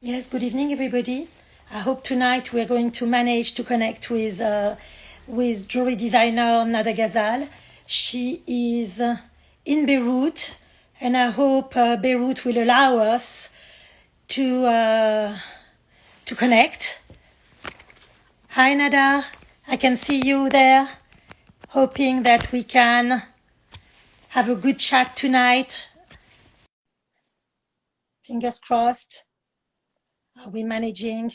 Yes, good evening, everybody. I hope tonight we're going to manage to connect with jewelry designer Nada Ghazal. She is in Beirut, and I hope Beirut will allow us to connect. Hi, Nada. I can see you there. Hoping that we can have a good chat tonight. Fingers crossed. Are we managing?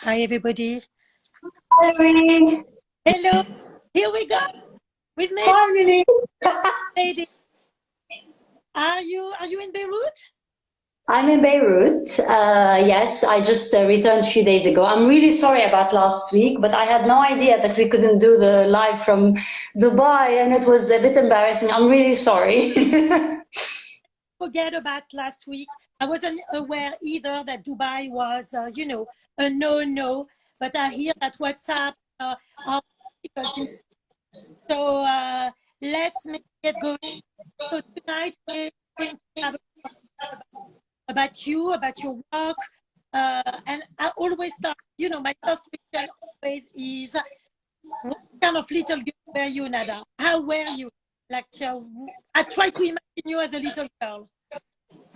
Hi, everybody. Valery. Hello. Here we go. We've made Finally. it. Are you in Beirut? I'm in Beirut. Yes, I just returned a few days ago. I'm really sorry about last week, but I had no idea that we couldn't do the live from Dubai, and it was a bit embarrassing. I'm really sorry. Forget about last week. I wasn't aware either that Dubai was, a no. But I hear that WhatsApp are difficult. So let's make it going. So tonight we're going to have about you, about your work. And I always start, my first question always is, what kind of little girl were you, Nada? How were you? Like, I try to imagine you as a little girl.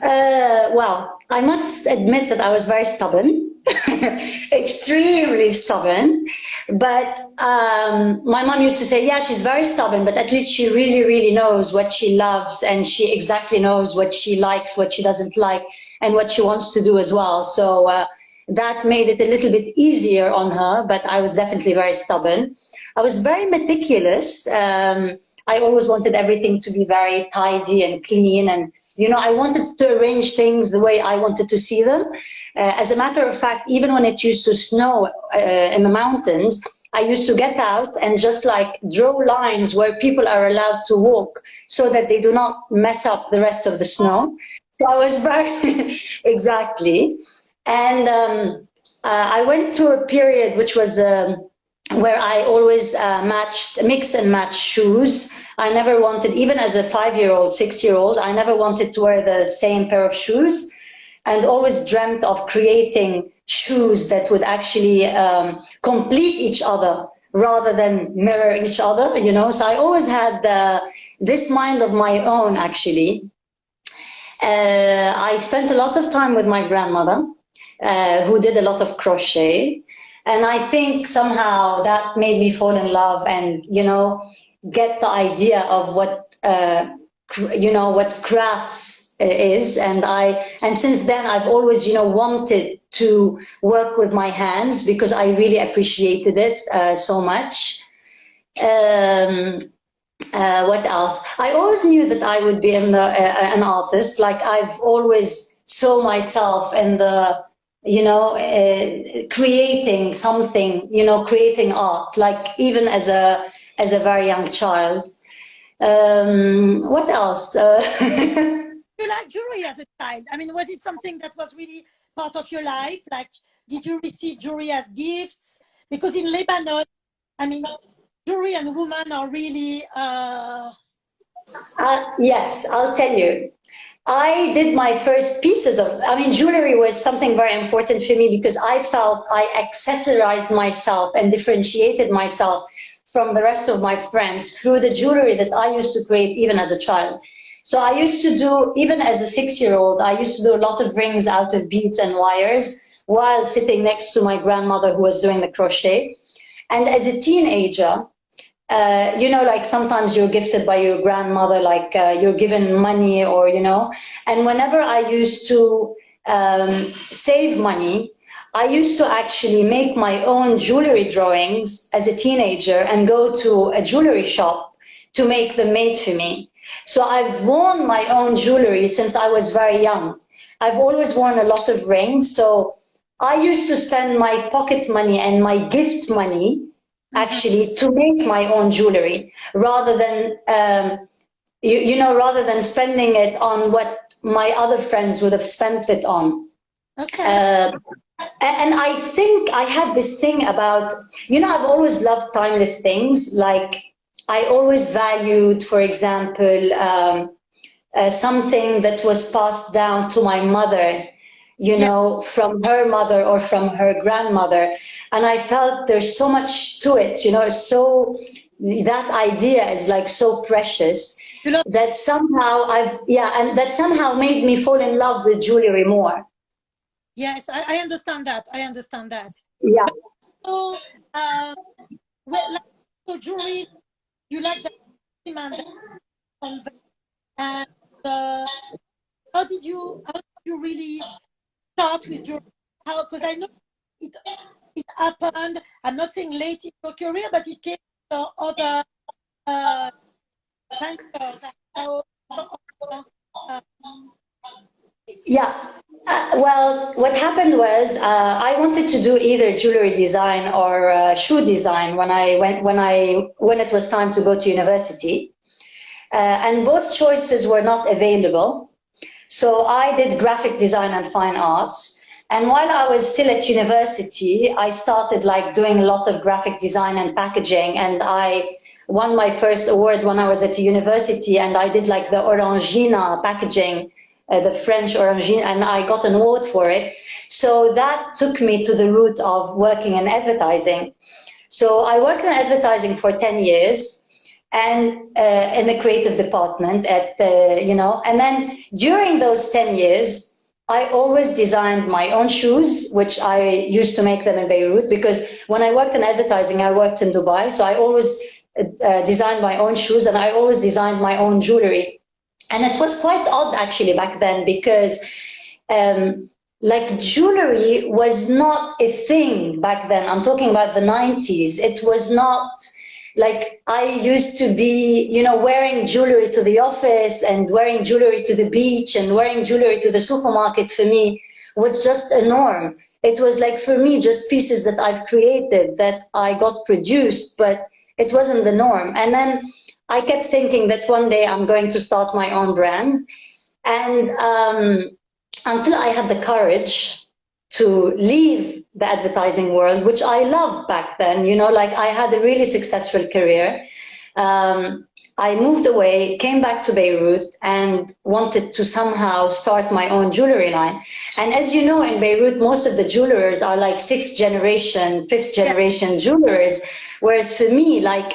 Well, I must admit that I was very stubborn, extremely stubborn. But my mom used to say, yeah, she's very stubborn, but at least she really knows what she loves, and she exactly knows what she likes, what she doesn't like, and what she wants to do as well. So that made it a little bit easier on her, but I was definitely very stubborn. I was very meticulous. I always wanted everything to be very tidy and clean, and I wanted to arrange things the way I wanted to see them. As a matter of fact, even when it used to snow in the mountains, I used to get out and just like draw lines where people are allowed to walk so that they do not mess up the rest of the snow. So I was very, exactly. And I went through a period which was where I always mix and match shoes. I never wanted, even as a 5-year-old, 6-year-old, I never wanted to wear the same pair of shoes, and always dreamt of creating shoes that would actually complete each other rather than mirror each other, So I always had this mind of my own, actually. I spent a lot of time with my grandmother, who did a lot of crochet. And I think somehow that made me fall in love and, get the idea of what, what crafts is. And since then I've always, wanted to work with my hands because I really appreciated it so much. What else? I always knew that I would be an artist. Like I've always saw myself in the, creating something, creating art, like even as a very young child. What else? You like jewelry as a child? I mean, was it something that was really part of your life? Like, did you receive jewelry as gifts? Because in Lebanon, I mean, jewelry and women are really... Yes, I'll tell you. I did my first pieces of, jewelry was something very important for me because I felt I accessorized myself and differentiated myself from the rest of my friends through the jewelry that I used to create even as a child. So I used to do, even as a 6-year-old, I used to do a lot of rings out of beads and wires while sitting next to my grandmother who was doing the crochet. And as a teenager, like sometimes you're gifted by your grandmother, like you're given money or, and whenever I used to save money, I used to actually make my own jewelry drawings as a teenager and go to a jewelry shop to make them made for me. So I've worn my own jewelry since I was very young. I've always worn a lot of rings. So I used to spend my pocket money and my gift money actually to make my own jewelry rather than rather than spending it on what my other friends would have spent it on. Okay. And I think I had this thing about, I've always loved timeless things. Like I always valued, for example, something that was passed down to my mother, you know, from her mother or from her grandmother. And I felt there's so much to it, you know, so that idea is like so precious You know, that somehow and that somehow made me fall in love with jewelry more. yes, I understand that. I understand that. Yeah. But so, well, like, so jewelry, you like the demand and how did you really start with jewelry? How, because I know it it happened. I'm not saying late in your career, but it came to other uh, bankers. How, uh, Yeah. Well, what happened was I wanted to do either jewelry design or shoe design when it was time to go to university, and both choices were not available. So I did graphic design and fine arts. And while I was still at university, I started like doing a lot of graphic design and packaging. And I won my first award when I was at university. And I did like the Orangina packaging, the French Orangina, and I got an award for it. So that took me to the route of working in advertising. So I worked in advertising for 10 years and in the creative department at and then during those 10 years I always designed my own shoes, which I used to make them in Beirut, because when I worked in advertising I worked in Dubai, so I always designed my own shoes, and I always designed my own jewelry. And it was quite odd actually back then, because like jewelry was not a thing back then. I'm talking about the 90s. It was not like I used to be, you know, wearing jewelry to the office and wearing jewelry to the beach and wearing jewelry to the supermarket for me was just a norm. It was like for me just pieces that I've created that I got produced, but it wasn't the norm. And then I kept thinking that one day I'm going to start my own brand. And until I had the courage to leave the advertising world, which I loved back then, you know, like I had a really successful career. I moved away, came back to Beirut, and wanted to somehow start my own jewelry line. And as you know, in Beirut, most of the jewelers are like sixth generation, fifth generation jewelers. Whereas for me, like,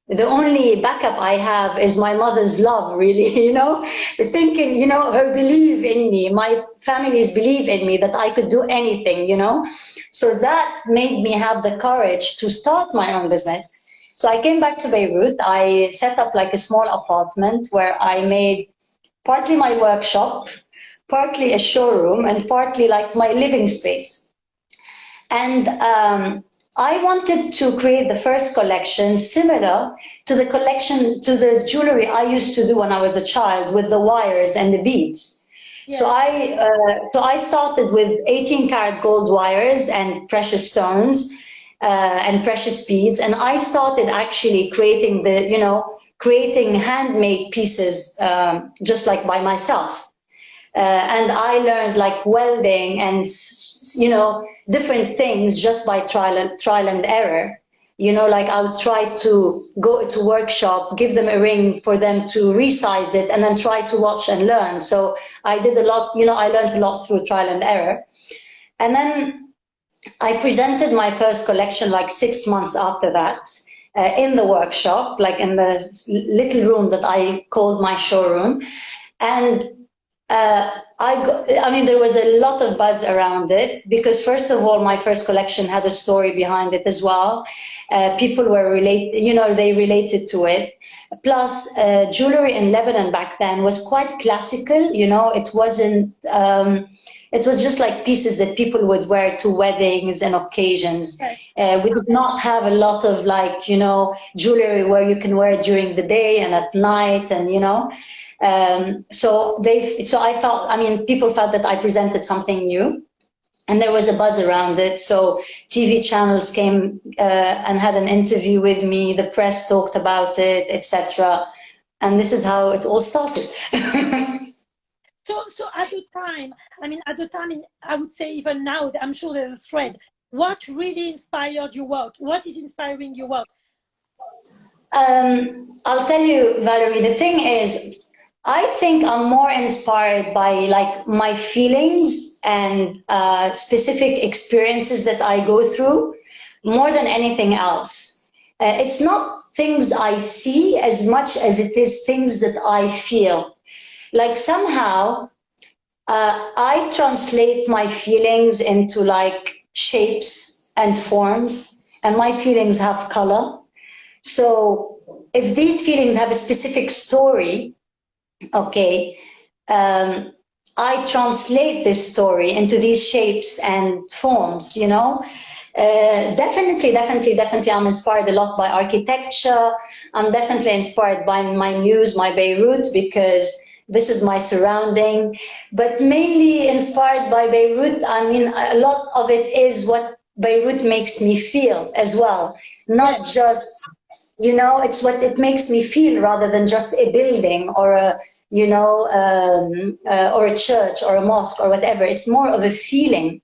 the only backup I have is my mother's love, really, you know, thinking, you know, her belief in me, my family's belief in me that I could do anything, you know. So that made me have the courage to start my own business. So I came back to Beirut. I set up like a small apartment where I made partly my workshop, partly a showroom, and partly like my living space. And I wanted to create the first collection similar to the jewelry I used to do when I was a child, with the wires and the beads. Yes. So I started with 18 karat gold wires and precious stones and precious beads. And I started actually creating handmade pieces just like by myself. And I learned like welding and, you know, different things just by trial and error. You know, like I would try to go to workshop, give them a ring for them to resize it, and then try to watch and learn. So I did a lot, you know, I learned a lot through trial and error. And then I presented my first collection like 6 months after that in the workshop, like in the little room that I called my showroom. And there was a lot of buzz around it, because first of all, my first collection had a story behind it as well. People were they related to it. Plus, jewelry in Lebanon back then was quite classical. You know, it wasn't. It was just like pieces that people would wear to weddings and occasions. Yes. We did not have a lot of like, you know, jewelry where you can wear it during the day and at night, and you know. So people felt that I presented something new, and there was a buzz around it. So TV channels came and had an interview with me. The press talked about it, etc. And this is how it all started. So at the time, I would say even now, I'm sure there's a thread. What really inspired your work? What is inspiring your work? I'll tell you, Valerie, the thing is, I think I'm more inspired by like my feelings and specific experiences that I go through more than anything else. It's not things I see as much as it is things that I feel. Like somehow I translate my feelings into like shapes and forms, and my feelings have color. So if these feelings have a specific story, okay, um, I translate this story into these shapes and forms, you know. Definitely, I'm inspired a lot by architecture. I'm definitely inspired by my muse, my Beirut, because this is my surrounding. But mainly inspired by Beirut, I mean, a lot of it is what Beirut makes me feel as well. Not Yes. just, you know, it's what it makes me feel rather than just a building or a, you know, or a church or a mosque or whatever. It's more of a feeling.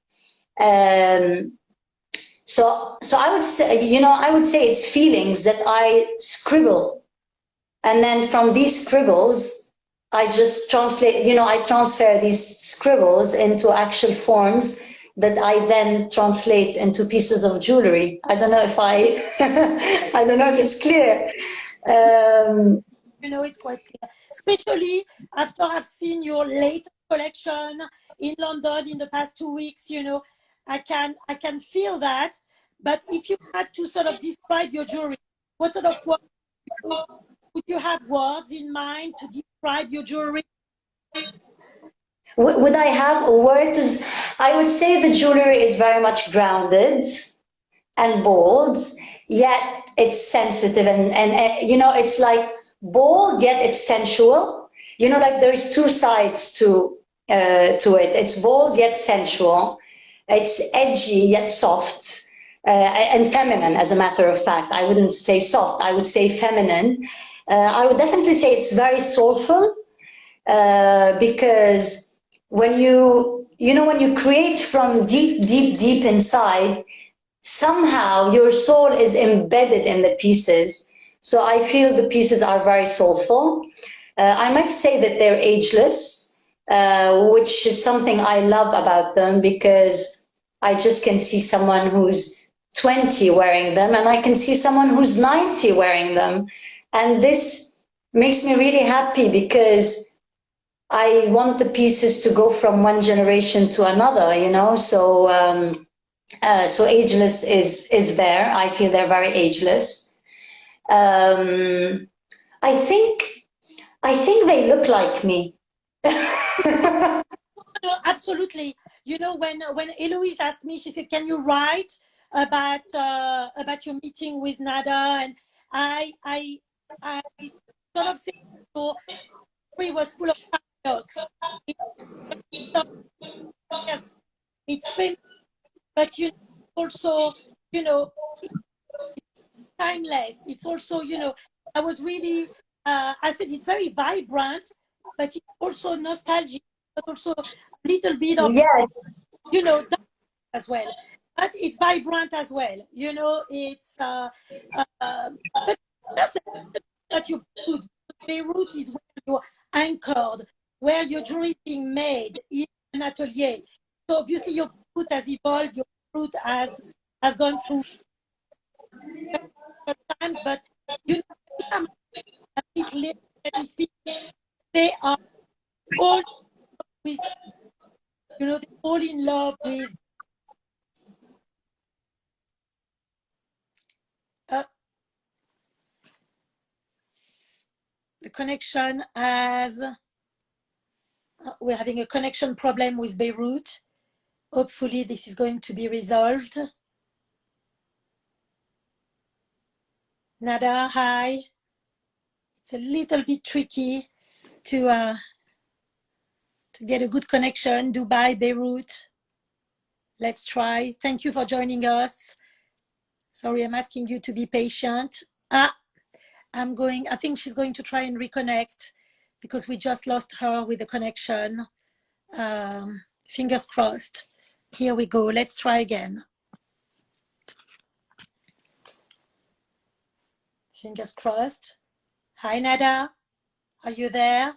Um, so I would say, you know, I would say it's feelings that I scribble, and then from these scribbles, I just translate. You know, I transfer these scribbles into actual forms that I then translate into pieces of jewelry. I don't know if I, I don't know if it's clear. Um, You know, it's quite clear, especially after I've seen your latest collection in London in the past 2 weeks. You know, I can feel that. But if you had to sort of describe your jewelry, what sort of words would you have words in mind to describe your jewelry? would I have a word to? I would say the jewelry is very much grounded and bold, yet it's sensitive and you know, it's like bold yet it's sensual. You know, like there's two sides to it. It's bold yet sensual. It's edgy yet soft. And feminine, as a matter of fact. I wouldn't say soft, I would say feminine. I would definitely say it's very soulful, because when you know, when you create from deep inside, somehow your soul is embedded in the pieces. So I feel the pieces are very soulful. I might say that they're ageless, which is something I love about them, because I just can see someone who's 20 wearing them, and I can see someone who's 90 wearing them. And this makes me really happy, because I want the pieces to go from one generation to another, you know. So ageless is there. I feel they're very ageless. Um, I think I think they look like me. No, absolutely. You know, when Eloise asked me, she said, "Can you write about your meeting with Nada?" And I sort of said, "So it was full of paradox. It's it's famous, but you know, also, you know, timeless. It's also, you know, I was really, I said it's very vibrant, but it's also nostalgic, but also a little bit of, Yes, you know, dark as well. But it's vibrant as well. You know, it's, but that's that you put. Beirut is where you're anchored, where your jewelry is being made in an atelier. So obviously your fruit has evolved, your fruit has gone through times, but you know, I'm a bit late when you speak. They are all with, you know, they're all in love with uh, the connection as we're having a connection problem with Beirut. Hopefully this is going to be resolved. Nada, hi. It's a little bit tricky to get a good connection. Dubai, Beirut. Let's try. Thank you for joining us. Sorry, I'm asking you to be patient. I think she's going to try and reconnect because we just lost her with the connection. Fingers crossed. Here we go. Let's try again. Fingers crossed. Hi, Nada. Are you there?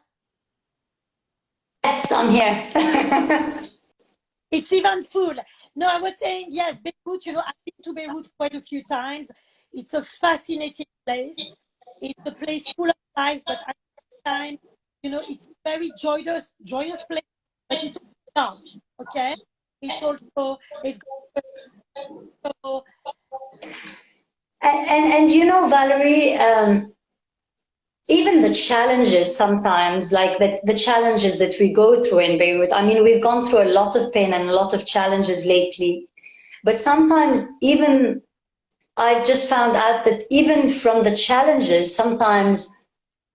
Yes, I'm here. It's even full. No, I was saying, yes, Beirut, you know, I've been to Beirut quite a few times. It's a fascinating place. It's a place full of life, but at the same time, you know, it's very joyous place, but it's also dark, okay? It's so, And you know, Valerie, even the challenges sometimes, like the challenges that we go through in Beirut, I mean, we've gone through a lot of pain and a lot of challenges lately. But sometimes even I've just found out that even from the challenges, sometimes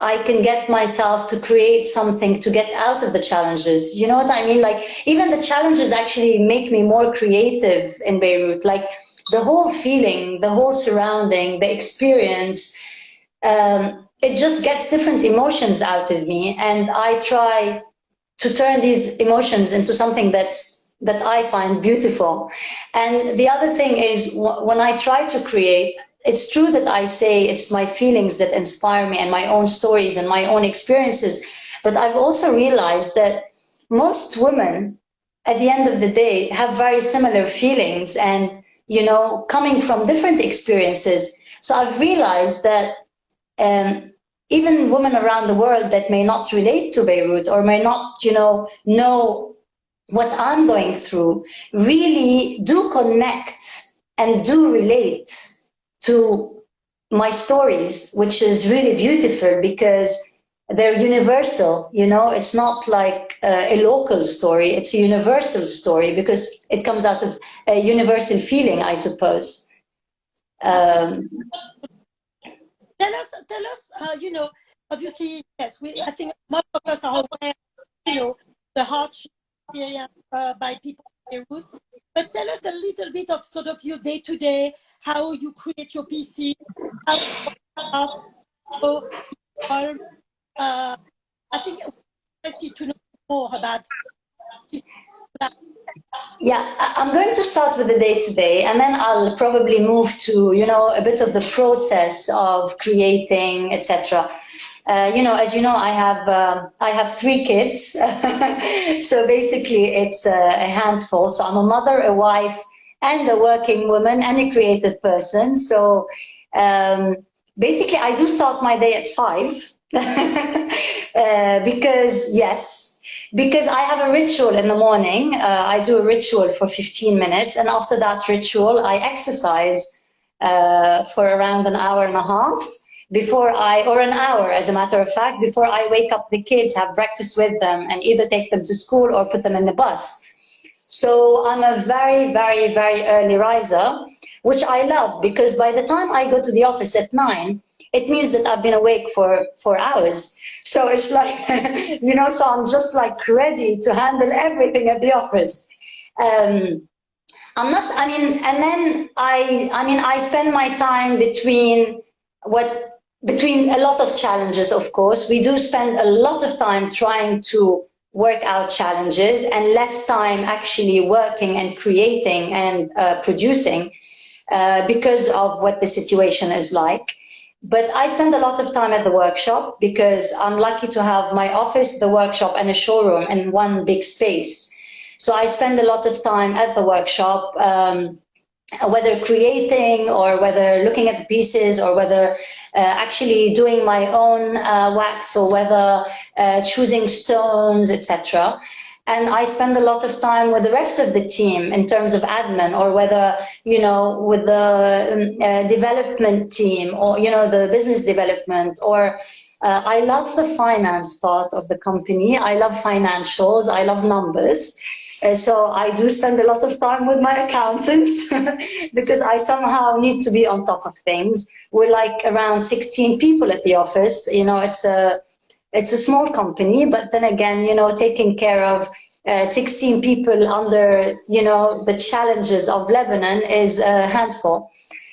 I can get myself to create something to get out of the challenges. You know what I mean? Like even the challenges actually make me more creative in Beirut. Like the whole feeling, the whole surrounding, the experience, it just gets different emotions out of me, and I try to turn these emotions into something that I find beautiful. And the other thing is when I try to create, it's true that I say it's my feelings that inspire me and my own stories and my own experiences, but I've also realized that most women at the end of the day have very similar feelings and, you know, coming from different experiences. So I've realized that um, even women around the world that may not relate to Beirut or may not, you know what I'm going through, really do connect and do relate to my stories, which is really beautiful because they're universal. You know, it's not like a local story; it's a universal story because it comes out of a universal feeling, I suppose. absolutely. Um, Tell us, you know, obviously, yes, I think most of us are aware, you know, the hardship experienced by people in Beirut. But tell us a little bit of sort of your day to day, how you create your PC, how you are so involved. Uh, I think I'm interested to know more about this. Yeah, I'm going to start with the day to day, and then I'll probably move to, you know, a bit of the process of creating, etc. You know, as you know, I have three kids, so basically it's a handful. So I'm a mother, a wife, and a working woman, and a creative person. So um, basically, I do start my day at 5 because yes. Because I have a ritual in the morning. I do a ritual for 15 minutes, and after that ritual, I exercise for around an hour and a half or an hour, as a matter of fact, before I wake up the kids, have breakfast with them, and either take them to school or put them in the bus. So I'm a very, very, very early riser, which I love because by the time I go to the office at 9, it means that I've been awake for 4 hours. So it's like, you know, so I'm just like ready to handle everything at the office. Um, I'm not, I mean, and then I spend my time between a lot of challenges, of course. We do spend a lot of time trying to work out challenges and less time actually working and creating and producing because of what the situation is like. But I spend a lot of time at the workshop because I'm lucky to have my office, the workshop, and a showroom in one big space. So I spend a lot of time at the workshop, whether creating or whether looking at the pieces or whether actually doing my own wax or whether choosing stones, etc. And I spend a lot of time with the rest of the team in terms of admin, or whether, you know, with the development team, or, you know, the business development, or I love the finance part of the company. I love financials. I love numbers. So I do spend a lot of time with my accountant because I somehow need to be on top of things. We're like around 16 people at the office. You know, it's a small company, but then again, you know, taking care of 16 people under, you know, the challenges of Lebanon is a handful.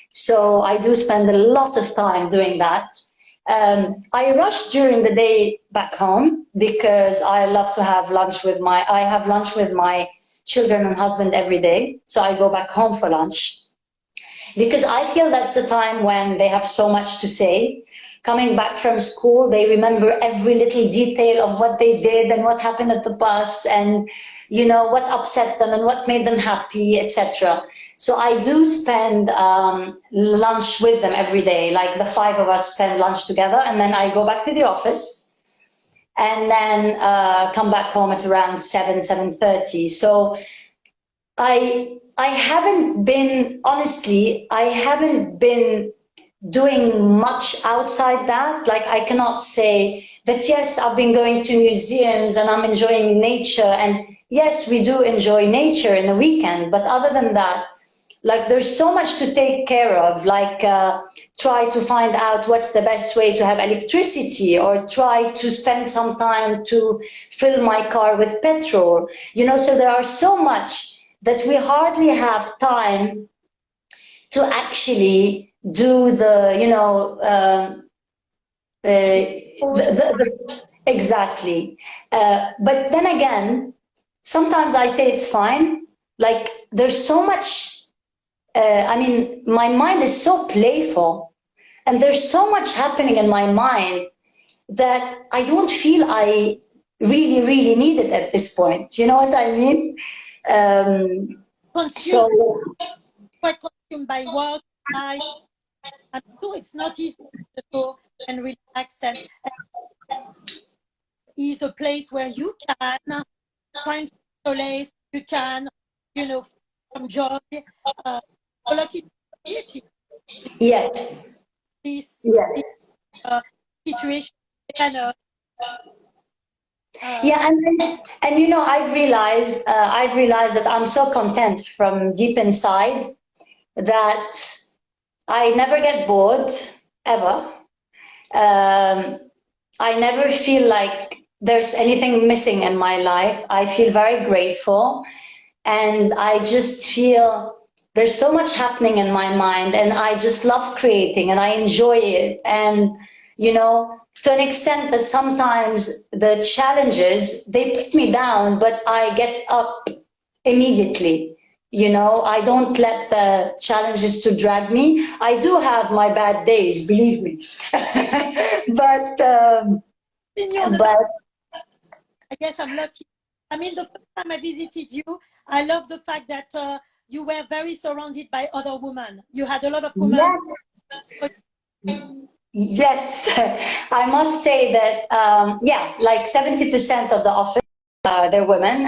So I do spend a lot of time doing that. I rush during the day back home because I love to have lunch with I have lunch with my children and husband every day. So I go back home for lunch because I feel that's the time when they have so much to say. coming back from school, they remember every little detail of what they did and what happened at the bus and, you know, what upset them and what made them happy, etc. So I do spend lunch with them every day. Like the 5 of us spend lunch together, and then I go back to the office and then come back home at around 7:30. So I haven't been, honestly, I haven't been doing much outside that. Like, I cannot say that, yes, I've been going to museums and I'm enjoying nature. And yes, we do enjoy nature in the weekend. But other than that, like, there's so much to take care of, like try to find out what's the best way to have electricity, or try to spend some time to fill my car with petrol. You know, so there are so much that we hardly have time to actually do the, you know, exactly. But then again, sometimes I say it's fine. Like, there's so much, I mean, my mind is so playful, and there's so much happening in my mind that I don't feel I really need it at this point. You know what I mean? Consumed, So quite consumed by work. I'm sure it's not easy to go and relax, and is a place where you can find solace, you can, you know, some joy. Lucky yes, this, yes. this situation, and Yeah, and you know, I've realized that I'm so content from deep inside that I never get bored ever. I never feel like there's anything missing in my life. I feel very grateful, and I just feel there's so much happening in my mind, and I just love creating and I enjoy it. And, you know, to an extent that sometimes the challenges, they put me down, but I get up immediately. You know, I don't let the challenges to drag me. I do have my bad days, believe me. but but I guess I'm lucky. I mean, the first time I visited you, I love the fact that you were very surrounded by other women. You had a lot of women. Yes, I must say that, yeah, like 70% of the office, they're women,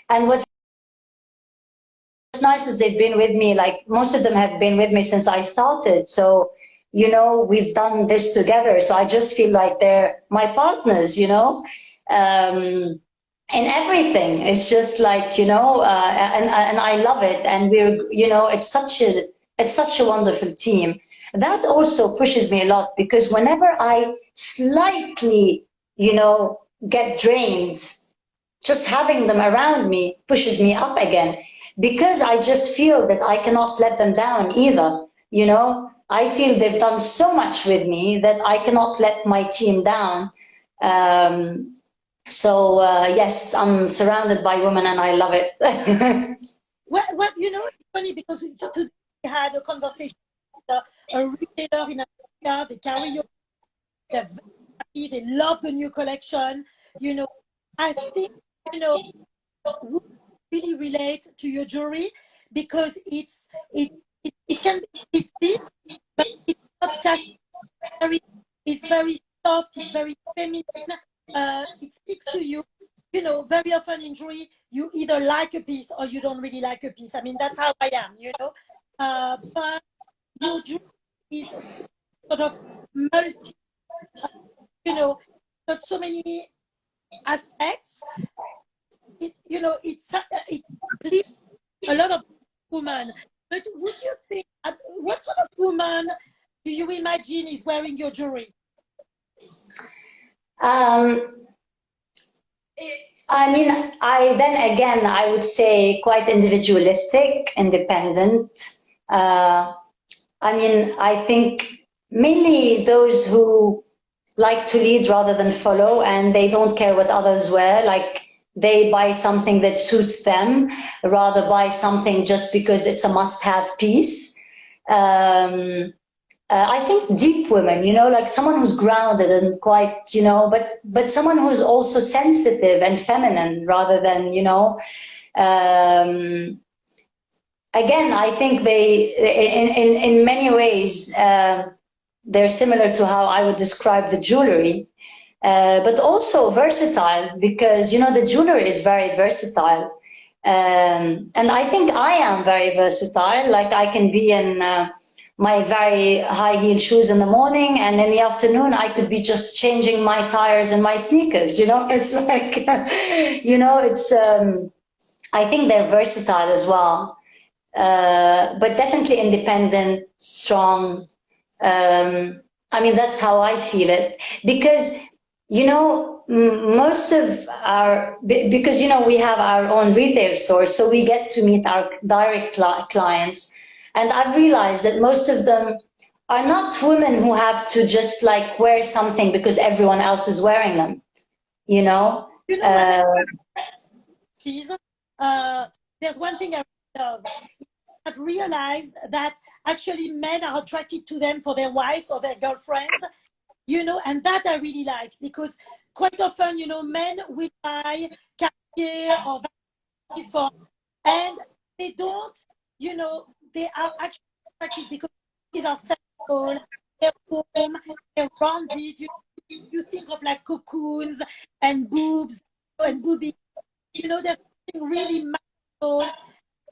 and what's nice is they've been with me, like most of them have been with me since I started. So, you know, we've done this together. So I just feel like they're my partners, you know, in everything. It's just like, you know, and I love it. And we're, you know, it's such a wonderful team. That also pushes me a lot, because whenever I slightly, you know, get drained, just having them around me pushes me up again, because I just feel that I cannot let them down either. You know, I feel they've done so much with me that I cannot let my team down. So yes, I'm surrounded by women and I love it. Well, you know, it's funny because today we had a conversation with a retailer in America. They carry your, they're very happy, they love the new collection. You know, I think, you know, would really relate to your jewelry, because it can be deep, but it's not very, it's very soft, it's very feminine. It speaks to you. You know, very often in jewelry, you either like a piece or you don't really like a piece. I mean, that's how I am, you know. But your jewelry is sort of multi, you know, got so many aspects. You know, it pleases a lot of women. But would you think, what sort of woman do you imagine is wearing your jewelry? I mean, I would say quite individualistic, independent. I mean, I think mainly those who like to lead rather than follow, and they don't care what others wear. Like, they buy something that suits them, rather buy something just because it's a must-have piece. I think deep women, you know, like someone who's grounded and quite, you know, but someone who's also sensitive and feminine rather than, you know, again, I think they, in many ways, they're similar to how I would describe the jewelry, but also versatile because, you know, the jewelry is very versatile. And I think I am very versatile. Like I can be in my very high heel shoes in the morning, and in the afternoon I could be just changing my tires and my sneakers. You know, it's like, you know, it's. I think they're versatile as well, but definitely independent, strong. I mean, that's how I feel it because, you know, most of our, because, you know, we have our own retail stores, so we get to meet our direct clients. And I've realized that most of them are not women who have to just like wear something because everyone else is wearing them, you know? You know what? There's one thing I love. I've realized that actually men are attracted to them for their wives or their girlfriends, you know, and that I really like because quite often, you know, men will buy Cartier or Valery for, and they don't, you know, they are actually attracted because these are sexual, they're warm, they're rounded. You think of like cocoons and boobs and boobies, you know, there's something really magical,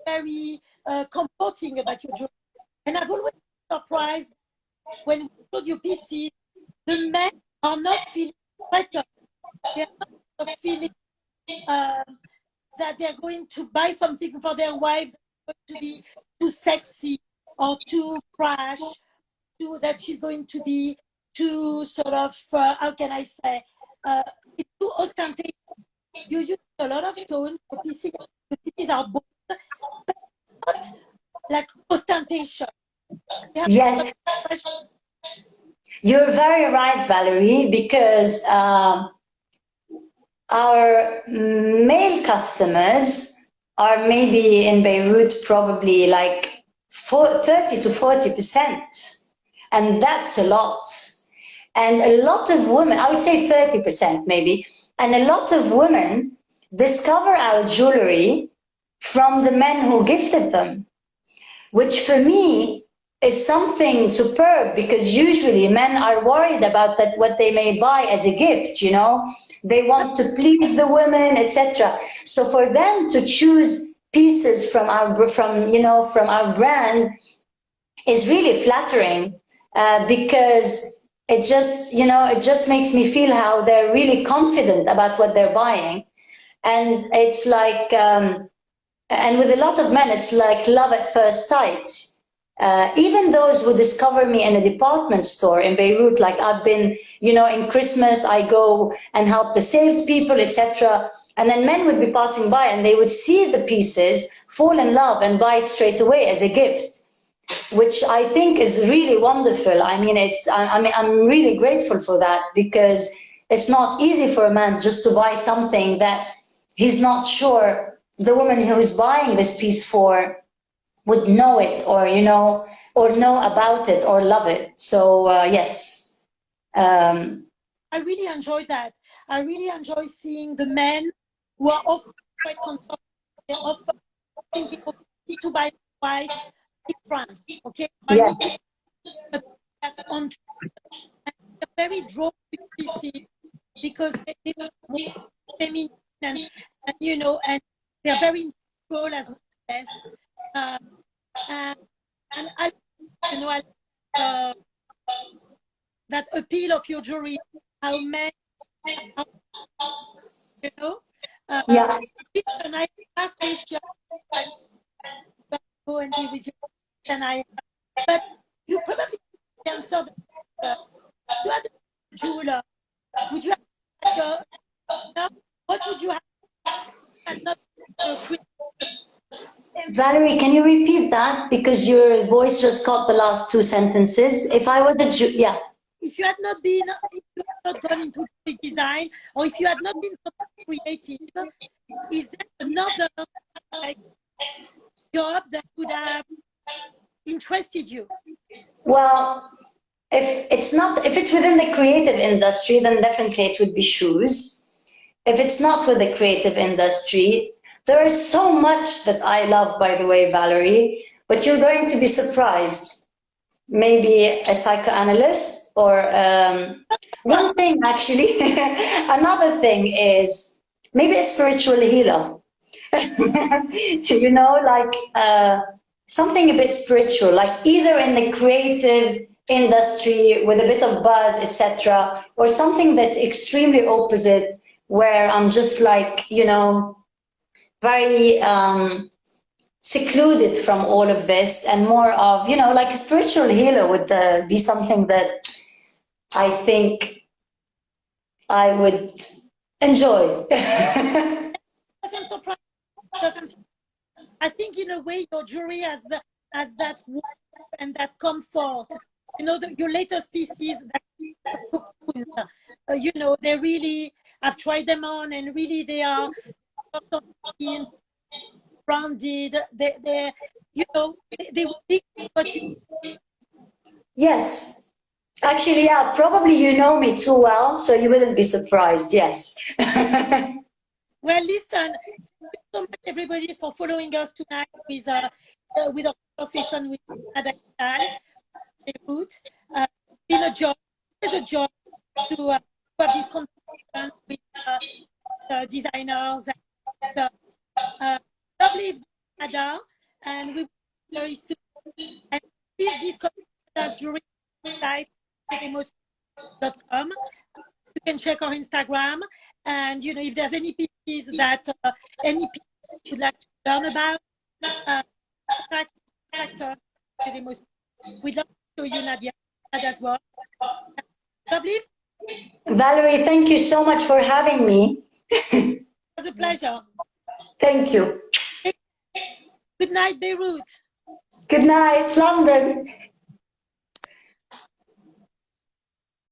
very comforting about your jewelry. And I've always been surprised when we showed you pieces, the men are not feeling better. They're not feeling that they're going to buy something for their wife that's going to be too sexy or too fresh, that she's going to be too sort of, how can I say, it's too ostentatious. You use a lot of stones, the pieces are bold, but not like ostentation. Yes, you're very right, Valerie, because our male customers are maybe in Beirut probably like 30 to 40%. And that's a lot. And a lot of women, I would say 30% maybe, and a lot of women discover our jewelry from the men who gifted them, which for me is something superb because usually men are worried about that what they may buy as a gift, you know, they want to please the women, etc. So for them to choose pieces from our brand is really flattering, because it just makes me feel how they're really confident about what they're buying. And it's like, and with a lot of men, it's like love at first sight. Even those who discover me in a department store in Beirut, like I've been, you know, in Christmas, I go and help the salespeople, etc. And then men would be passing by and they would see the pieces, fall in love and buy it straight away as a gift, which I think is really wonderful. I mean, I'm really grateful for that because it's not easy for a man just to buy something that he's not sure the woman who is buying this piece for would know it, or, you know, or know about it or love it. So, yes. I really enjoy that. I really enjoy seeing the men who are often quite conservative. They're often thinking, okay, I need to buy my wife brands, okay? I Yes. need to that's on. And they're very drawn to pieces because they want feminine and you know, and they're very integral as well. Yes. And I, you know, that appeal of your jewelry, how men, how, you know, Yeah. it's a nice last question. I go and be with you, and but you probably answer that. You had a jeweler. Would you have what would you have and not create? Valerie, can you repeat that? Because your voice just caught the last two sentences. If I was yeah. If you had not been, if you had not gone into design, or if you had not been so creative, is there another like, job that would have interested you? Well, if it's within the creative industry, then definitely it would be shoes. If it's not with the creative industry, there is so much that I love, by the way, Valerie, but you're going to be surprised. Maybe a psychoanalyst or one thing actually, another thing is maybe a spiritual healer. You know, like something a bit spiritual, like either in the creative industry with a bit of buzz, etc., or something that's extremely opposite, where I'm just like, you know, very secluded from all of this, and more of, you know, like a spiritual healer would be something that I think I would enjoy. I'm surprised because I think in a way your jewelry has that warmth and that comfort. You know, your latest pieces, that cocoon, you know, they really, I've tried them on and really they are rounded. They you know, they will be what you. Yes. Actually, yeah, probably you know me too well, so you wouldn't be surprised. Yes. Well, listen, thank you so much, everybody, for following us tonight with our conversation with Ghazal, Beirut. It's been a joy. It's a joy to have this conversation with designers and lovely Ada, and we will very soon. And please discuss with us during the site emotion.com. You can check our Instagram, and you know, if there's any pieces that any people would like to learn about, contact us. We'd love to show you Nadia as well. Lovely. Valerie, thank you so much for having me. It was a pleasure. Thank you. Good night, Beirut. Good night, London.